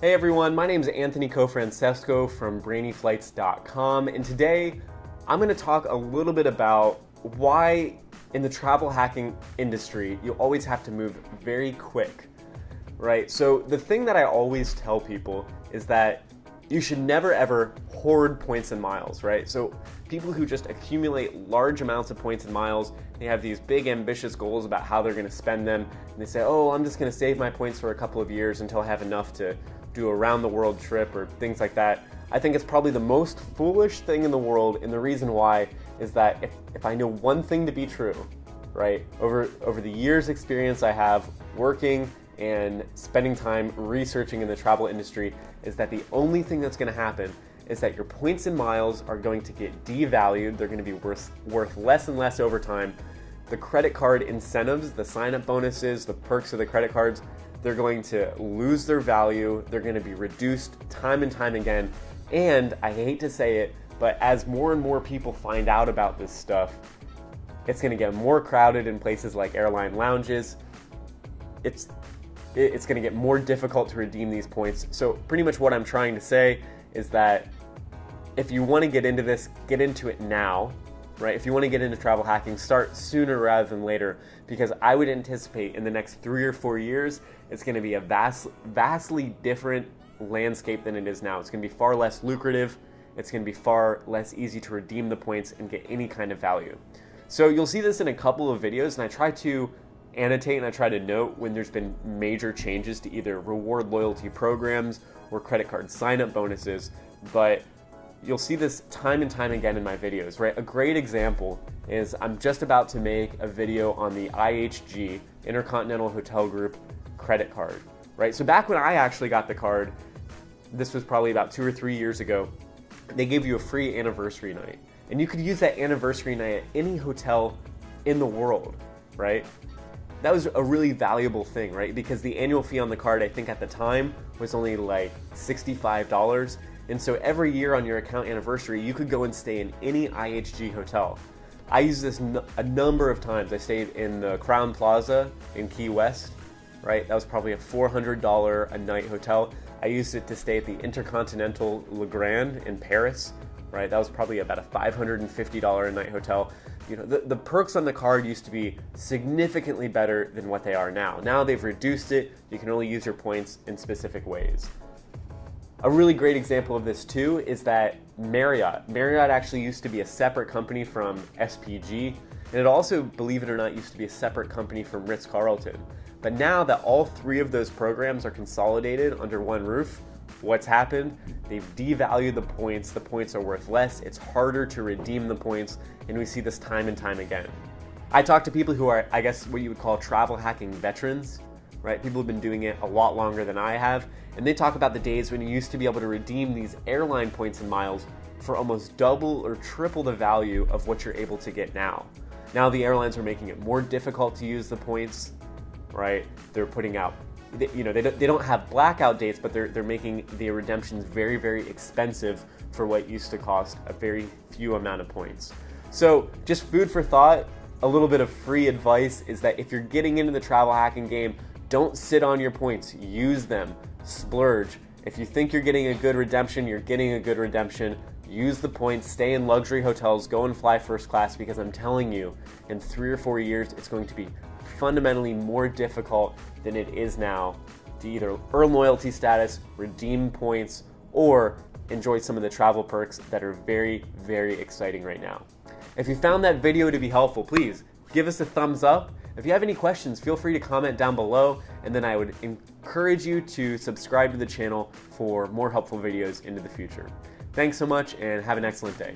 Hey everyone, my name is Anthony Cofrancesco from brainyflights.com, and today I'm going to talk a little bit about why in the travel hacking industry you always have to move very quick, right? So the thing that I always tell people is that you should never ever hoard points and miles, right? So people who just accumulate large amounts of points and miles, they have these big ambitious goals about how they're going to spend them, and they say, oh, I'm just going to save my points for a couple of years until I have enough to do a round the world trip or things like that. I think it's probably the most foolish thing in the world, and the reason why is that if I know one thing to be true, right, over the years experience I have working and spending time researching in the travel industry, is that the only thing that's going to happen is that your points and miles are going to get devalued. They're going to be worth less and less over time. The credit card incentives, the sign-up bonuses, the perks of the credit cards, they're going to lose their value. They're going to be reduced time and time again. And I hate to say it, but as more and more people find out about this stuff, it's going to get more crowded in places like airline lounges. It's going to get more difficult to redeem these points. So pretty much what I'm trying to say is that if you want to get into this, get into it now, right? If you want to get into travel hacking, start sooner rather than later, because I would anticipate in the next 3 or 4 years, it's going to be a vastly different landscape than it is now. It's going to be far less lucrative. It's going to be far less easy to redeem the points and get any kind of value. So you'll see this in a couple of videos, and I try to annotate and I try to note when there's been major changes to either reward loyalty programs or credit card sign-up bonuses, but you'll see this time and time again in my videos, right? A great example is I'm just about to make a video on the IHG, Intercontinental Hotel Group credit card, right? So back when I actually got the card, this was probably about 2 or 3 years ago, they gave you a free anniversary night. And you could use that anniversary night at any hotel in the world, right? That was a really valuable thing, right? Because the annual fee on the card, I think at the time, was only like $65. And so every year on your account anniversary, you could go and stay in any IHG hotel. I used this a number of times. I stayed in the Crown Plaza in Key West, right? That was probably a $400 a night hotel. I used it to stay at the Intercontinental Le Grand in Paris, right? That was probably about a $550 a night hotel. You know, the perks on the card used to be significantly better than what they are now. Now they've reduced it. You can only use your points in specific ways. A really great example of this too is that Marriott. Marriott actually used to be a separate company from SPG, and it also, believe it or not, used to be a separate company from Ritz-Carlton. But now that all three of those programs are consolidated under one roof, what's happened? They've devalued the points. The points are worth less. It's harder to redeem the points, and we see this time and time again. I talk to people who are, I guess, what you would call travel hacking veterans, right? People have been doing it a lot longer than I have, and they talk about the days when you used to be able to redeem these airline points and miles for almost double or triple the value of what you're able to get now. Now the airlines are making it more difficult to use the points, right? They're putting out, they don't have blackout dates, but they're making the redemptions very, very expensive for what used to cost a very few amount of points. So just food for thought, a little bit of free advice is that if you're getting into the travel hacking game, don't sit on your points, use them, splurge. If you think you're getting a good redemption, you're getting a good redemption. Use the points, stay in luxury hotels, go and fly first class, because I'm telling you, in 3 or 4 years, it's going to be fundamentally more difficult than it is now to either earn loyalty status, redeem points, or enjoy some of the travel perks that are very, very exciting right now. If you found that video to be helpful, please give us a thumbs up. If you have any questions, feel free to comment down below, and then I would encourage you to subscribe to the channel for more helpful videos into the future. Thanks so much, and have an excellent day.